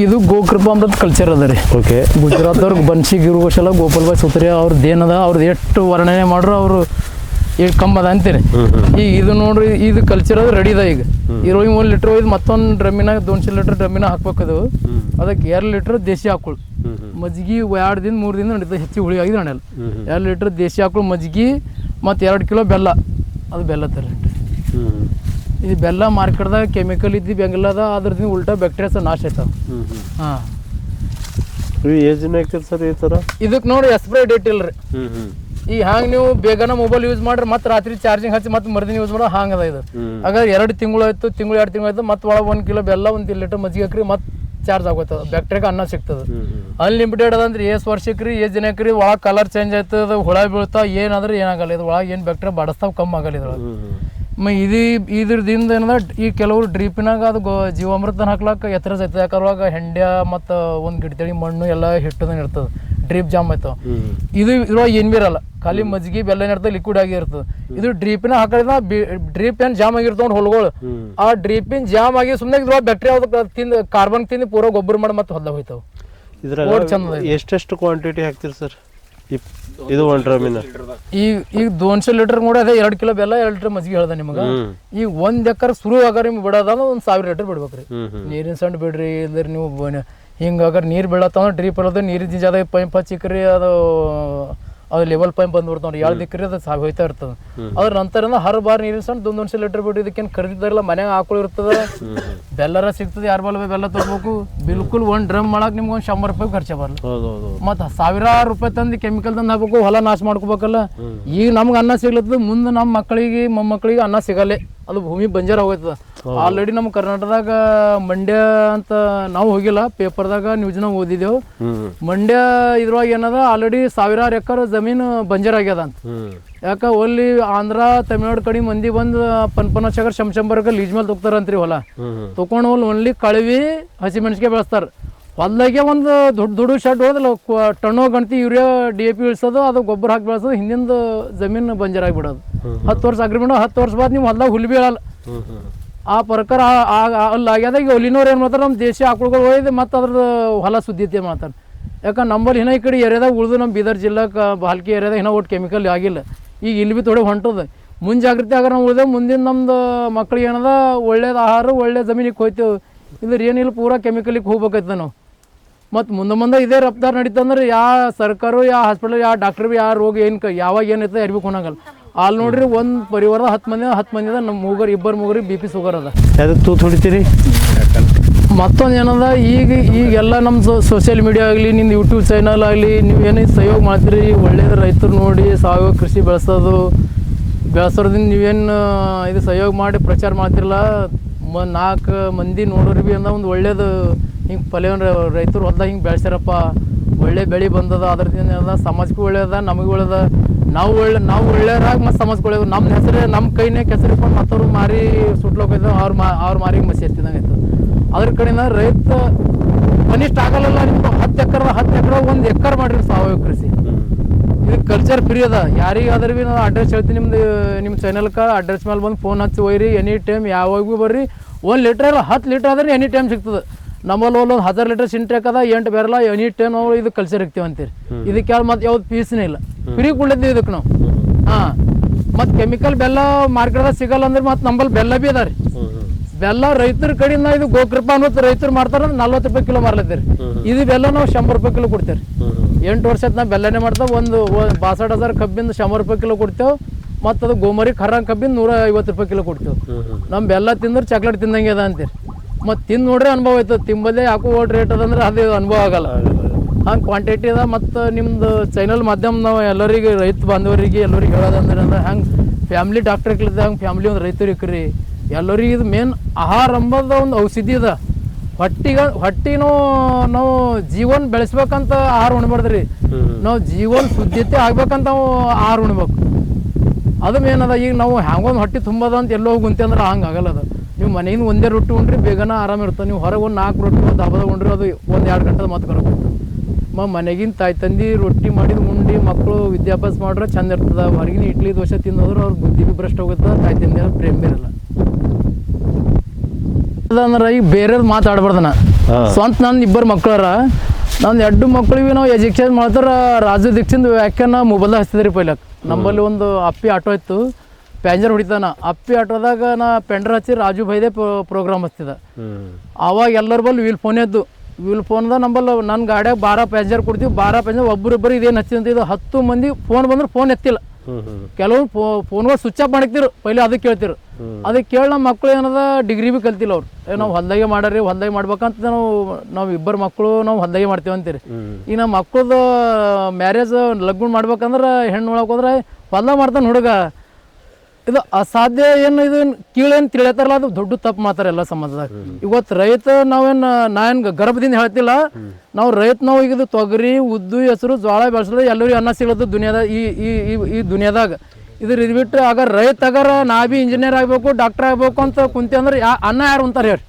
ಇದು ಗೋಕೃಪಾ ಅಮೃತ ಕಲ್ಚರ್ ಅದ ರೀ. ಓಕೆ. ಗುಜರಾತ್ದವ್ರಿಗೆ ಬನ್ಸಿ ಗಿರುಗೋಶಲ ಗೋಪಾಲ್ ಬಾಯ್ ಸುತ್ರಿ ಅವ್ರದ್ದು ಏನದ ಅವ್ರದ್ದು ಎಷ್ಟು ವರ್ಣನೆ ಮಾಡ್ರು ಅವರು ಎಷ್ಟು ಕಮ್ಮಿ ಅದ ಅಂತೀರಿ. ಈಗ ಇದು ನೋಡ್ರಿ, ಇದು ಕಲ್ಚರ್ ಅದು ರೆಡಿ ಅದ. ಈಗ ಇರೋಗಿ 1 ಲೀಟ್ರ್ ಒಯ್ದು ಮತ್ತೊಂದು ಡ್ರಮ್ಮಿನಾಗ 200 ಲೀಟ್ರ್ ಡ್ರಮ್ಮಿನಾಗ ಹಾಕ್ಬೇಕದು. ಅದಕ್ಕೆ 2 ಲೀಟ್ರ್ ದೇಸಿ ಹಾಕೊಳ್ಳಿ ಮಜ್ಜಿಗೆ 2 ದಿನ 3 ದಿನ ನಡೀತದೆ. ಹೆಚ್ಚಿಗೆ ಹುಳಿ ಆಗಿ ನಡೆಯಲ್ಲ. 2 ಲೀಟ್ರ್ ದೇಸಿ ಹಾಕೊಳ್ಳಿ ಮಜ್ಜಿಗೆ ಮತ್ತು 2 ಕಿಲೋ ಬೆಲ್ಲ. ಅದು ಬೆಲ್ಲ ತರ ಇದು ಬೆಲ್ಲ ಮಾರ್ಕೆಟ್ದಾಗ ಕೆಮಿಕಲ್ ಇದ್ದು ಬೆಂಗಲ್ ಅದ. ಅದ್ರದ್ದು ಉಲ್ಟಾ ಬ್ಯಾಕ್ಟೀರಿಯಾಸ್ ನಾಶ ಆಯ್ತಾವ. ಹಾಂ, ಸರ್ ಈ ಥರ ಇದಕ್ಕೆ ನೋಡಿ ಎಕ್ಸ್ಪೈರಿ ಡೇಟ್ ಇಲ್ಲ ರೀ. ಈ ಹಂಗೆ ನೀವು ಬೇಗನ ಮೊಬೈಲ್ ಯೂಸ್ ಮಾಡ್ರಿ ಮತ್ತೆ ರಾತ್ರಿ ಚಾರ್ಜಿಂಗ್ ಹಚ್ಚಿ ಮತ್ತೆ ಮರ್ದಿನ ಯೂಸ್ ಮಾಡೋ ಹಂಗದ ಇದು. ಹಾಗಾದ್ರೆ 2 ತಿಂಗಳು ಆಯ್ತು, 2 ತಿಂಗಳು ಆಯ್ತು, ಮತ್ತೆ ಒಳಗೆ 1 ಕಿಲೋ ಬೆಲ್ಲ 1 ಲೀಟರ್ ಮಜ್ಜಿಗೆ ಹಾಕ್ರಿ ಮತ್ತೆ ಚಾರ್ಜ್ ಆಗೋಯ್ತದ. ಬ್ಯಾಕ್ಟೀರಿಯಾಗ ಅನ್ನ ಸಿಗ್ತದೆ. ಅನ್ಲಿಮಿಟೆಡ್ ಅದಂದ್ರೆ ಎಷ್ಟು ವರ್ಷಕ್ಕೆ ರೀ, ಎಷ್ಟು ಜನಕ್ಕೆ ರೀ. ಒಳಗೆ ಕಲರ್ ಚೇಂಜ್ ಆಯ್ತದ, ಹುಳ ಬೀಳ್ತಾವ, ಏನಾದ್ರೆ ಏನಾಗಲ್ಲ. ಇದು ಒಳಗೆ ಏನು ಬ್ಯಾಕ್ಟೀರಿಯಾ ಬಡಸ್ತಾವ, ಕಮ್ಮಿ ಆಗಲ್ಲ ಇದ್ರೊಳಗೆ. ಇದ್ರದಿಂದ ಏನದ ಈ ಕೆಲವರು ಡ್ರೀಪಿನಾಗ ಅದು ಜೀವಾಮೃತನ ಹಾಕ್ಲಾಕ ಎತ್ತರ ಐತೆ. ಯಾಕಂದ್ರೆ ಹೆಂಡ್ಯ ಮತ್ತು ಒಂದು ಗಿಡತಳಿ ಮಣ್ಣು ಎಲ್ಲ ಹಿಟ್ಟದಂಗೆ ಇರ್ತದೆ. ಡ್ರೀಪ್ ಜಾಮ್ ಆಯ್ತಾವ. ಇದು ಇದ್ರೊಳಗೆ ಏನು ಬಿ ಇರಲ್ಲ, ಖಾಲಿ ಮಜ್ಜಿಗೆ ಬೆಲ್ಲ ಇರ್ತದೆ, ಲಿಕ್ವಿಡ್ ಆಗಿ ಇರ್ತದೆ. ಇದು ಡ್ರೀಪಿನ ಹಾಕಿದ ಡ್ರೀಪ್ ಏನು ಜಾಮ್ ಆಗಿರ್ತಾವ ಹೊಲಗಳು. ಆ ಡ್ರೀಪಿನ ಜಾಮ್ ಆಗಿ ಸುಮ್ಮನೆ ಇದ್ರೊಳಗೆ ಬ್ಯಾಕ್ಟೀರಿಯಾ ತಿಂದು ಕಾರ್ಬನ್ ತಿಂದು ಪೂರ ಗೊಬ್ಬರ ಮಾಡಿ ಮತ್ತೆ ಹೊಲ್ದಾಗ ಹೋಯ್ತಾವ. ಎಷ್ಟೆಷ್ಟು ಕ್ವಾಂಟಿಟಿ ಹಾಕ್ತೀರಿ ಸರ್ ಇದು 1 ಡ್ರಮ್ಮಿನ? ಈಗ 200 ಲೀಟರ್ ಕೂಡ ಅದೇ 2 ಕಿಲೋ ಬೆಲ್ಲ 2 ಲೀಟರ್ ಮಜ್ಜಿಗೆ ಹೇಳ್ದ ನಿಮಗೆ. ಈಗ 1 ಎಕರೆ ಶುರು ಆಗಾರ ನಿಮ್ಗೆ ಬಿಡೋದ 1000 ಲೀಟರ್ ಬಿಡ್ಬೇಕ್ರಿ. ನೀರಿನ ಸಣ್ಣ ಬಿಡ್ರಿ. ಇಲ್ದ್ರ ನೀವು ಹಿಂಗಾಗ ನೀರು ಬೀಳತ್ತಂದ್ರೆ ಡ್ರೀಪ್ ಇರೋದು ನೀರಿನ ಜಾಗ ಪೈಪ್ ಹಚ್ಚಿಕ್ರಿ. ಅದು ಲೆವೆಲ್ ಪೈಪ್ ಬಂದ್ಬಿಡ್ತಾವ್ರಿ. 2 ದಿಕ್ಕ್ರಿ ಅದು ಹೋಯ್ತಾ ಇರ್ತದೆ. ಅದ್ರ ನಂತರ ಹರ್ ಬಾರ್ ನೀರಿನ ಸಣ್ಣ 200 ಲೀಟರ್ ಬಿಡ್ರಿ. ಇದಕ್ಕೇನು ಖರೀದಿದಾರಲ್ಲ ಮನ್ಯಾಗ ಹಾಕೊಳ್ಳಿ ಇರ್ತದೆ. ಬೆಲ್ಲರ ಸಿಗ್ತದೆ. ಯಾರು ಬಲ್ಲ ಬೆಲ್ಲ ತಗೋಬೇಕು. ಬಿಲ್ಕುಲ್ 1 ಡ್ರಮ್ ಮಾಡಕ್ಕೆ ನಿಮ್ಗೆ 100 ರೂಪಾಯಿ ಖರ್ಚ ಬರಲ್ಲ. ಮತ್ತು 1000 ರೂಪಾಯಿ ತಂದು ಕೆಮಿಕಲ್ ತಂದು ಹಾಕ್ಬೇಕು, ಹೊಲ ನಾಶ ಮಾಡ್ಕೋಬೇಕಲ್ಲ. ಈಗ ನಮ್ಗೆ ಅನ್ನ ಸಿಗ್ಲತ್ತದ, ಮುಂದೆ ನಮ್ಮ ಮಕ್ಕಳಿಗೆ ಮೊಮ್ಮಕ್ಕಳಿಗೆ ಅನ್ನ ಸಿಗಲ್ಲೇ. ಅದು ಭೂಮಿ ಬಂಜಾರ ಹೋಗ್ತದ. ಆಲ್ರೆಡಿ ನಮ್ಮ ಕರ್ನಾಟಕದಾಗ ಮಂಡ್ಯ ಅಂತ ನಾವು ಹೋಗಿಲ್ಲ, ಪೇಪರ್ದಾಗ ನ್ಯೂಸ್ನಾಗ ಓದಿದ್ದೆವು. ಮಂಡ್ಯ ಇದ್ರೊಳಗೆ ಏನದ ಆಲ್ರೆಡಿ 1000 ಎಕರೆ ಜಮೀನು ಬಂಜಾರ ಆಗ್ಯದ ಅಂತ. ಯಾಕ ಅಲ್ಲಿ ಆಂಧ್ರ ತಮಿಳ್ನಾಡು ಕಡೆ ಮಂದಿ ಬಂದು 50 ಎಕರೆ ಶಂಬರ್ಗ ಲೀಜ್ ಮೇಲೆ ತೊಗ್ತಾರಂತ್ರಿ ಹೊಲ. ತೊಗೊಂಡು ಓನ್ಲಿ ಕಳವಿ ಹಸಿಮೆಣಸಿಗೆ ಬೆಳೆಸ್ತಾರೆ. ಹೊಲ್ದಾಗೆ ಒಂದು ದೊಡ್ಡ ಶೆಡ್ ಹೋದಲ್ಲ, ಟಣ್ಣೋ ಗಂಟಿ ಯೂರಿಯಾ DAP ಇಳಿಸೋದು, ಅದು ಗೊಬ್ಬರ ಹಾಕಿ ಬೆಳೆಸೋದು. ಹಿಂದಿಂದ ಜಮೀನು ಬಂಜಾರಾಗಿ ಬಿಡೋದು. 10 ವರ್ಷ ಅಗ್ರಿಮೆಂಟ್, 10 ವರ್ಷ ಬಾದ್ ನೀವು ಹೊಲ್ದಾಗ ಹುಲ್ ಬೀಳಲ್ಲ. ಆ ಪ್ರಕಾರ ಅಲ್ಲಿ ಆಗ್ಯದ. ಈಗ ಒಲಿನವ್ರು ಏನು ಮಾಡ್ತಾರೆ, ನಮ್ಮ ದೇಶಿ ಆಕಳುಗಳು ಒಯ್ದು ಮತ್ತೆ ಅದ್ರದ್ದು ಹೊಲ ಸುದ್ದಿತೆ ಮಾಡ್ತಾರೆ. ಯಾಕಂದ್ರೆ ನಮ್ಮಲ್ಲಿ ಈ ಕಡೆ ಏರಿಯಾದಾಗ ಉಳಿದು ನಮ್ಮ ಬೀದರ್ ಜಿಲ್ಲಾಕ್ಕೆ ಬಾಲ್ಕಿ ಏರಿಯಾದಾಗ ಒಟ್ಟು ಕೆಮಿಕಲ್ ಆಗಿಲ್ಲ. ಈಗ ಇಲ್ಲಿ ಬಿ ಥೋಡೆ ಹೊಂಟದ. ಮುಂಜಾಗ್ರತೆ ಆಗ ನಾವು ಉಳಿದ ಮುಂದಿನ ನಮ್ದು ಮಕ್ಳಿಗೆ ಏನದ ಒಳ್ಳೇದು ಆಹಾರ ಒಳ್ಳೆ ಜಮೀನಿಗೆ ಹೋಯ್ತೇವೆ. ಇದ್ರ ಏನಿಲ್ಲ, ಪೂರಾ ಕೆಮಿಕಲಿಗೆ ಹೋಗ್ಬೇಕಾಯ್ತದ ನಾವು. ಮತ್ತು ಮುಂದೆ ಇದೇ ರಫ್ತಾರ್ ನಡೀತಂದ್ರೆ ಯಾವ ಸರ್ಕಾರ, ಯಾವ ಹಾಸ್ಪಿಟಲ್, ಯಾವ ಡಾಕ್ಟರ್ ಬಿ ಯಾವ ರೋಗ ಯಾವಾಗ ಏನೈತೆ ಯಾರಿಗೂ ಕೊನಾಗಲ್ಲ. ಅಲ್ಲಿ ನೋಡ್ರಿ ಒಂದು ಪರಿವಾರದ 10 ಮಂದಿ ಅದ. ನಮ್ಮ ಇಬ್ಬರು ಮೂಗರಿಗೆ BP ಶುಗರ್ ಅದ. ಅದಕ್ಕೆ ತೂತು ಹೊಡಿತೀರಿ. ಮತ್ತೊಂದು ಏನದ, ಈಗೆಲ್ಲ ನಮ್ಮ ಸೋಷಿಯಲ್ ಮೀಡಿಯಾ ಆಗಲಿ, ನಿಮ್ದು ಯೂಟ್ಯೂಬ್ ಚಾನಲ್ ಆಗಲಿ, ನೀವು ಏನೇನು ಸಹಯೋಗ ಮಾಡ್ತೀರಿ ಒಳ್ಳೇದು. ರೈತರು ನೋಡಿ ಸಾವಯವ ಕೃಷಿ ಬೆಳೆಸೋದ್ರಿಂದ ನೀವೇನು ಇದು ಸಹಯೋಗ ಮಾಡಿ ಪ್ರಚಾರ ಮಾಡ್ತಿರಲ್ಲ. 4 ಮಂದಿ ನೋಡೋರು ಬಿ ಅಂದ ಒಂದು ಒಳ್ಳೇದು ಹಿಂಗೆ ರೈತರು ಹೊಲ್ದಾಗ ಹಿಂಗೆ ಬೆಳೆಸ್ಯಾರಪ್ಪ, ಒಳ್ಳೆ ಬೆಳೆ ಬಂದದ. ಅದ್ರದಿಂದ ಏನದ ಸಮಾಜಕ್ಕೂ ಒಳ್ಳೇದ, ನಮಗೆ ಒಳ್ಳೇದ. ನಾವು ಒಳ್ಳೆಯರಾಗಿ ಮತ್ತು ಸಮಾಜಕ್ಕೆ ಒಳ್ಳೇದು. ನಮ್ಮ ಹೆಸರು ನಮ್ಮ ಕೈನೇ ಕೆಸರಿಕೊಂಡು ಮತ್ತವ್ರು ಮಾರಿ ಸುಟ್ಲೋಕೈತೆ. ಅವ್ರ ಮಾರಿಗೆ ಮಸಿ ಎತ್ತಿದಂಗೆ ಆಯ್ತದೆ. ಅದ್ರ ಕಡೆಯಿಂದ ರೈತ ಕನಿಷ್ಠ ಆಗಲ್ಲ. ನಿಮ್ಗೆ 10 ಎಕರೆ 1 ಎಕರೆ ಮಾಡಿರಿ ಸಾವಯವ ಕೃಷಿ. ಇದು ಕಲ್ಚರ್ ಫ್ರೀ ಅದ. ಯಾರಿಗಾದ್ರೆ ಭೀ ನಾನು ಅಡ್ರೆಸ್ ಹೇಳ್ತೀನಿ. ನಿಮ್ಮ ಚಾನಲ್ಗೆ ಅಡ್ರೆಸ್ ಮೇಲೆ ಬಂದು ಫೋನ್ ಹಚ್ಚಿ ಒಯ್ರಿ. ಎನಿ ಟೈಮ್ ಯಾವಾಗ ಭೀ ಬರ್ರಿ. 1 ಲೀಟ್ರ್ ಇಲ್ಲ 10 ಲೀಟ್ರ್ ಆದ್ರೆ ಎನಿ ಟೈಮ್ ಸಿಗ್ತದೆ. ನಮ್ಮಲ್ಲಿ ಒಂದು 1000 ಲೀಟರ್ ಸಿಂಟ್ಯಾಕ್ ಅದ, 8 ಬೇರಲ್ಲ. ಎನಿ ಟೈಮ್ ನಾವು ಇದು ಕಲ್ಚರ್ ಇರ್ತೀವಿ ಅಂತೀರಿ. ಇದಕ್ಕೆ ಯಾರು ಮತ್ತೆ ಯಾವ್ದು ಫೀಸ್ನೇ ಇಲ್ಲ, ಫ್ರೀ ಕೊಡ್ಲಿದ್ದೀವಿ ಇದಕ್ಕೆ ನಾವು. ಹಾಂ, ಮತ್ತು ಕೆಮಿಕಲ್ ಬೆಲ್ಲ ಮಾರ್ಕೆಟ್ದಾಗ ಸಿಗಲ್ಲ ಅಂದ್ರೆ ಮತ್ತೆ ನಮ್ಮಲ್ಲಿ ಬೆಲ್ಲ ಭೀ ಅದ ರೀ. ಬೆಲ್ಲ ರೈತರ ಕಡೆಯಿಂದ ಇದು ಗೋಕೃಪಾ ಅನ್ನೋದು ರೈತರು ಮಾಡ್ತಾರೆ. 40 ರೂಪಾಯಿ ಕಿಲೋ ಮಾರ್ಲತ್ತೀರಿ. ಇದು ಬೆಲ್ಲ ನಾವು 100 ರೂಪಾಯಿ ಕಿಲೋ ಕೊಡ್ತೇವೆ. 8 ವರ್ಷ ನಾವು ಬೆಲ್ಲನೇ ಮಾಡ್ತೇವೆ. ಒಂದು 62,000 ಕಬ್ಬಿಂದ 100 ರೂಪಾಯಿ ಕಿಲೋ ಕೊಡ್ತೇವೆ. ಮತ್ತು ಅದು ಗೋಮರಿ ಖರ್ರ ಕಬ್ಬಿಂದ 150 ರೂಪಾಯಿ ಕಿಲೋ ಕೊಡ್ತೇವೆ. ನಮ್ಮ ಬೆಲ್ಲ ತಿಂದ್ರೆ ಚಾಕ್ಲೇಟ್ ತಿಂದಂಗೆ ಅದ ಅಂತೀರಿ. ಮತ್ತು ತಿಂದು ನೋಡ್ರಿ ಅನುಭವ ಆಯ್ತದೆ. ತಿಂಬಲ್ಲೇ ಯಾಕೋ ರೇಟ್ ಅದಂದ್ರೆ ಅದು ಅನುಭವ ಆಗಲ್ಲ. ಹಂಗೆ ಕ್ವಾಂಟಿಟಿ ಅದ. ಮತ್ತು ನಿಮ್ದು ಚಾನಲ್ ಮಾಧ್ಯಮ ನಾವು ಎಲ್ಲರಿಗೆ ರೈತ ಬಾಂಧವರಿಗೆ ಎಲ್ಲರಿಗೆ ಹೇಳೋದಂದ್ರೆ ಹಂಗೆ ಫ್ಯಾಮ್ಲಿ ಡಾಕ್ಟರ್ ಇಕ್ಲಿದ್ದ ಹಂಗೆ ಫ್ಯಾಮ್ಲಿ ಒಂದು ರೈತರು ಇಕ್ರಿ. ಎಲ್ಲರಿಗೆ ಇದು ಮೇನ್ ಆಹಾರ ಎಂಬುದು ಒಂದು ಔಷಧಿ ಅದ. ಹೊಟ್ಟಿನೂ ನಾವು ಜೀವನ ಬೆಳೆಸ್ಬೇಕಂತ ಆಹಾರ ಉಣ್ಬಾರ್ದ್ರಿ. ನಾವು ಜೀವನ ಶುದ್ಧತೆ ಆಗ್ಬೇಕಂತ ನಾವು ಆಹಾರ ಉಣ್ಬೇಕು. ಅದು ಮೇನ್ ಅದ. ಈಗ ನಾವು ಹ್ಯಾಂಗೊಂದು ಹೊಟ್ಟೆ ತುಂಬದ ಅಂತ ಎಲ್ಲೋ ಹೋಗಿ ಗುಂತೆ ಅಂದ್ರೆ ಹಂಗೆ ಆಗಲ್ಲ. ಅದು ನೀವು ಮನೆಯಿಂದ ಒಂದೇ ರೊಟ್ಟಿ ಉಂಡ್ರಿ ಬೇಗನ ಆರಾಮ ಇರ್ತದೆ. ನೀವು ಹೊರಗೆ ಒಂದು 4 ರೊಟ್ಟಿ ಒಂದು ಹಬ್ಬದ ಉಂಡ್ರಿ ಅದು 1-2 ಗಂಟೆ ಮತ್ತೆ ಬರಬೇಕು. ಮನೆಗಿನ ತಾಯಿ ತಂದಿ ರೊಟ್ಟಿ ಮಾಡಿದ ಉಂಡು ಮಕ್ಕಳು ವಿದ್ಯಾಭ್ಯಾಸ ಮಾಡ್ರೆ ಚಂದ ಇರ್ತದೆ. ಹೊರಗಿನ ಇಡ್ಲಿ ದೋಸೆ ತಿನ್ನೋದ್ರು ಅವ್ರ ಬುದ್ಧಿ ಭ್ರಷ್ಟ ಹೋಗುತ್ತೆ. ತಾಯಿ ತಂದಿ ಪ್ರೇಮ ಬೇರಲ್ಲ. ಅದಂದ್ರೆ ಈಗ ಬೇರೆದು ಮಾತಾಡ್ಬಾರ್ದು ನಾ ಸ್ವಂತ ನನ್ನ ಇಬ್ಬರು ಮಕ್ಕಳರ ನನ್ನ 2 ಮಕ್ಕಳಿಗೆ ನಾವು ಎಜುಕೇಷನ್ ಮಾಡ್ತಾರ ರಾಜು ದೀಕ್ಷಿಂದ ವ್ಯಾಖ್ಯಾನ ಮೊಬೈಲ್ದಾಗ ಹಚ್ತಿದ್ರಿ ಪೈಲಕ್ ನಮ್ಮಲ್ಲಿ ಒಂದು ಅಪ್ಪಿ ಆಟೋ ಇತ್ತು ಪ್ಯಾಸೆಂಜರ್ ಹೊಡಿತಾನ ಅಪ್ಪಿ ಆಟೋದಾಗ ನಾ ಪೆಂಡ್ರ ಹಚ್ಚಿ ರಾಜು ಭೈದೆ ಪ್ರೋಗ್ರಾಮ್ ಹಚ್ತಿದ ಅವಾಗ ಎಲ್ಲರ ಬಲ್ಲಿ ವೀಲ್ ಫೋನ್ದಾಗ ನಂಬಲ್ಲಿ ನನ್ನ ಗಾಡಿಯಾಗ 12 ಪ್ಯಾಸೆಂಜರ್ ಕೊಡ್ತೀವಿ 12 ಪ್ಯಾಸೆಂಜರ್ ಒಬ್ಬರಿಬ್ಬರು ಇದೇನು ಹಚ್ಚಿದಂತ ಇದು 10 ಮಂದಿ ಫೋನ್ ಬಂದ್ರೆ ಫೋನ್ ಎತ್ತಿಲ್ಲ ಕೆಲವು ಫೋನ್ಗಳು ಸ್ವಿಚ್ ಆಫ್ ಮಾಡಿಕ್ತಿರು ಪೈಲೆ ಅದಕ್ಕೆ ಕೇಳ್ತಿರು ಅದಕ್ಕೆ ಕೇಳಿ ನಮ್ಮ ಮಕ್ಕಳು ಏನದ ಡಿಗ್ರಿ ಬಿ ಕಲ್ತಿಲ್ಲ ಅವ್ರು ನಾವು ಹೊಲ್ದಾಗೆ ಮಾಡ್ರಿ ಹೊಲ್ದಾಗೆ ಮಾಡ್ಬೇಕಂತ ನಾವು ಇಬ್ಬರು ಮಕ್ಕಳು ನಾವು ಹೊಲ್ದಾಗೆ ಮಾಡ್ತೀವಿ ಅಂತೀರಿ ಈಗ ನಮ್ಮ ಮಕ್ಕಳದು ಮ್ಯಾರೇಜ್ ಲಗ್ನ ಮಾಡ್ಬೇಕಂದ್ರೆ ಹೆಣ್ಣು ನೋಡಕ್ಕೆ ಹೋದ್ರೆ ಹೊಲ್ದಾಗ ಮಾಡ್ತಾನೆ ಹುಡುಗ ಇದು ಅಸಾಧ್ಯ ಏನು ಇದು ಕೀಳೇನು ತಿಳಿಯತಾರಲ್ಲ ಅದು ದೊಡ್ಡ ತಪ್ಪು ಮಾತಾರ ಎಲ್ಲ ಸಮಾಜದಾಗ ಇವತ್ತು ರೈತ ನಾ ಏನು ಗರ್ಭದಿಂದ ಹೇಳ್ತಿಲ್ಲ ನಾವು ರೈತ ನಾವು ಈಗ ಇದು ತೊಗರಿ ಉದ್ದು ಹೆಸರು ಜೋಳ ಬೆಳೆಸೋದು ಎಲ್ಲರಿಗೂ ಅನ್ನ ಸಿಗೋದು ದುನಿಯಾದ ಈ ದುನಿಯಾದಾಗ ಇದ್ರ ಇದು ಬಿಟ್ಟು ಆಗ ರೈತ ಅಗಾರ ನಾ ಬಿ ಇಂಜಿನಿಯರ್ ಆಗಬೇಕು ಡಾಕ್ಟರ್ ಆಗಬೇಕು ಅಂತ ಕುಂತಿ ಅಂದ್ರೆ ಅನ್ನ ಯಾರು ಅಂತಾರೆ ಹೇಳಿ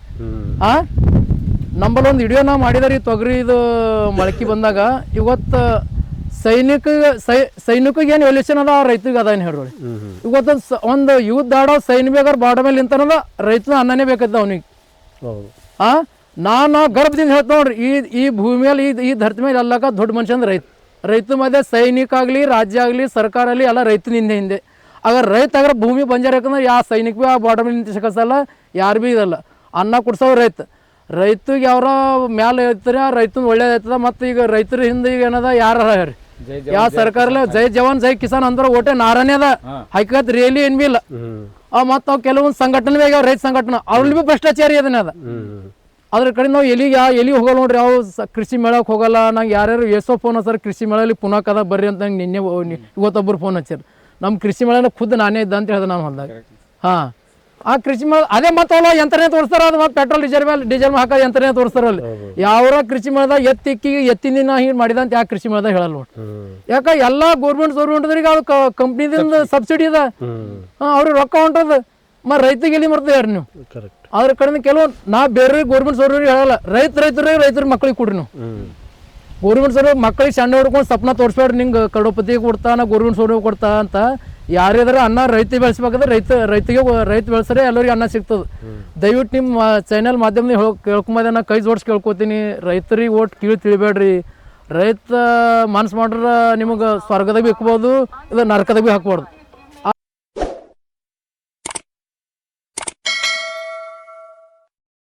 ನಂಬಲ್ಲಿ ಒಂದು ವಿಡಿಯೋ ನಾವು ಮಾಡಿದಾರೆ ಈ ತೊಗರಿ ಇದು ಮೊಳಕೆ ಬಂದಾಗ ಇವತ್ತು ಸೈನಿಕಿಗೆ ಏನು ವ್ಯಾಲ್ಯೂಷನ್ ಅದ ರೈತರಿಗೆ ಅದ ಏನು ಹೇಳ್ರಿ ಇವತ್ತು ಒಂದು ಯುದ್ಧ ಆಡೋ ಸೈನ್ಯ ಬೇಕಾದ್ರೆ ಬಾರ್ಡರ್ ಮೇಲೆ ನಿಂತಾನದ ರೈತನ ಅನ್ನನೇ ಬೇಕಾಯ್ತದ ಅವನಿಗೆ ನಾನು ಗರ್ಭದಿಂದ ಹೇಳ್ತಾ ನೋಡ್ರಿ ಈ ಭೂಮಿ ಮೇಲೆ ಈ ಧರತಿ ಮೇಲೆ ಎಲ್ಲಕ್ಕ ದೊಡ್ಡ ಮನುಷ್ಯ ಅಂದ್ರೆ ರೈತ ಮಧ್ಯೆ ಸೈನಿಕ ಆಗಲಿ ರಾಜ್ಯ ಆಗಲಿ ಸರ್ಕಾರ ಆಗಲಿ ಎಲ್ಲ ರೈತನ ಹಿಂದೆ ಆಗ ರೈತ ಅದ್ರ ಭೂಮಿ ಬಂಜಾರ ಯಾಕಂದ್ರೆ ಯಾವ ಸೈನಿಕ ಬಿ ಆ ಬಾರ್ಡರ್ ಮೇಲೆ ನಿಂತ ಕಸಲ್ಲ ಯಾರು ಬಿ ಇದಲ್ಲ ಅನ್ನ ಕೊಡ್ಸೋ ರೈತಗೆ ಯಾರ ಮ್ಯಾಲೆ ಹೇಳ್ತಾರೆ ರೈತನ ಒಳ್ಳೇದಾಯ್ತದ ಮತ್ತು ಈಗ ರೈತರ ಹಿಂದೆ ಈಗ ಏನದ ಯಾರ ಹೇಳ್ರಿ ಯಾವ ಸರ್ಕಾರ ಜೈ ಜವಾನ್ ಜೈ ಕಿಸಾನ್ ಅಂದ್ರೆ ಓಟೆ ನಾರಾನೇ ಅದ ಹೈಕತ್ ರಿಯಲಿ ಏನ್ ಬಿ ಇಲ್ಲ ಮತ್ತ ಅವ್ ಕೆಲವೊಂದು ಸಂಘಟನೆ ಆಗ್ಯಾವ ರೈತ ಸಂಘಟನೆ ಅವ್ರಲ್ಲಿ ಬಿ ಭ್ರಷ್ಟಾಚಾರಿ ಅದನ್ನ ಅದ ಅದ್ರ ಕಡೆ ನಾವು ಎಲ್ಲಿ ಹೋಗಲ್ಲ ನೋಡ್ರಿ ಯಾವ ಕೃಷಿ ಮೇಳಕ್ಕೆ ಹೋಗಲ್ಲ ನಂಗೆ ಯಾರ್ಯಾರು ಎಷ್ಟೋ ಫೋನ್ ಹಚ್ಚಾರ ಕೃಷಿ ಮೇಳಲ್ಲಿ ಪುನಃ ಕದ ಬರ್ರಿ ಅಂತ ನಂಗೆ ನಿನ್ನೆ ಇವತ್ತೊಬ್ಬರು ಫೋನ್ ಹಚ್ಚಾರ ನಮ್ಮ ಕೃಷಿ ಮೇಳನ ಖುದ್ದು ನಾನೇ ಇದ್ದ ಅಂತ ಹೇಳ್ದೆ ನಾನು ಹೊಲ್ದಾಗ ಆ ಕೃಷಿ ಮೇಳ ಅದೇ ಮತ್ತೆ ಯಂತ್ರನೇ ತೋರಿಸ್ತಾರ ಅದು ಮತ್ತೆ ಪೆಟ್ರೋಲ್ ಡೀಸೆಲ್ ಹಾಕೋ ಯಂತ್ರನೇ ತೋರಿಸ್ತಾರ ಅಲ್ಲಿ ಯಾವ ಕೃಷಿ ಮೇಳದಾಗ ಎತ್ತಿನ ಹಿಂಗೆ ಮಾಡಿದ ಅಂತ ಯಾಕೆ ಕೃಷಿ ಮೇಳದಾಗ ಹೇಳಲ್ಲ ಯಾಕ ಎಲ್ಲಾ ಗೌರ್ಮೆಂಟ್ದವ್ರಿಗೆ ಅದು ಕಂಪ್ನಿದಿಂದ ಸಬ್ಸಿಡಿ ಅದ ಅವ್ರಿಗೆ ರೊಕ್ಕ ಹೊಂಟದ ರೈತರಿಗೆ ಎಲ್ಲಿ ಮರ್ತದೆ ಯಾರು ನೀವು ಅದ್ರ ಕಡೆ ಕೆಲವು ನಾ ಬೇರೆ ಗೌರ್ಮೆಂಟ್ ಸೌರ್ಯರಿಗೆ ಹೇಳಲ್ಲ ರೈತರ ಮಕ್ಳಿಗೆ ಕೊಡ್ರಿ ನೀವು ಗೌರ್ಮೆಂಟ್ ಸೌರ್ಯ ಮಕ್ಳಿಗೆ ಸಣ್ಣ ಹೊಡ್ಕೊಂಡು ಸಪ್ನ ತೋರಿಸ್ಬೇಡ್ರಿ ನಿಂಗೆ ಕಡೋಪತಿ ಕೊಡ್ತಾನ ಗೌರ್ಮೆಂಟ್ ಸೌರ್ಯ ಕೊಡ್ತಾ ಅಂತ ಯಾರ್ಯಾರ ಅನ್ನ ರೈತ ಬೆಳೆಸ್ಬೇಕಾದ್ರೆ ರೈತ ಬೆಳೆಸ್ರೆ ಎಲ್ಲರಿಗೂ ಅನ್ನ ಸಿಗ್ತದೆ ದಯವಿಟ್ಟು ನಿಮ್ಮ ಚಾನಲ್ ಮಾಧ್ಯಮದಲ್ಲಿ ಕೇಳ್ಕೊಂಬದ ನಾ ಕೈ ಜೋಡಿಸಿ ಕೇಳ್ಕೊತೀನಿ ರೈತರಿಗೆ ಓಟ್ ಕೀಳು ತಿಳಿಬೇಡ್ರಿ ರೈತ ಮನ್ಸು ಮಾಡ್ರೆ ನಿಮಗೆ ಸ್ವರ್ಗದಾಗ ಬಿ ಹಾಕ್ಬೋದು ಇಲ್ಲ ನರಕದಾಗ ಬಿ ಹಾಕ್ಬಾರ್ದು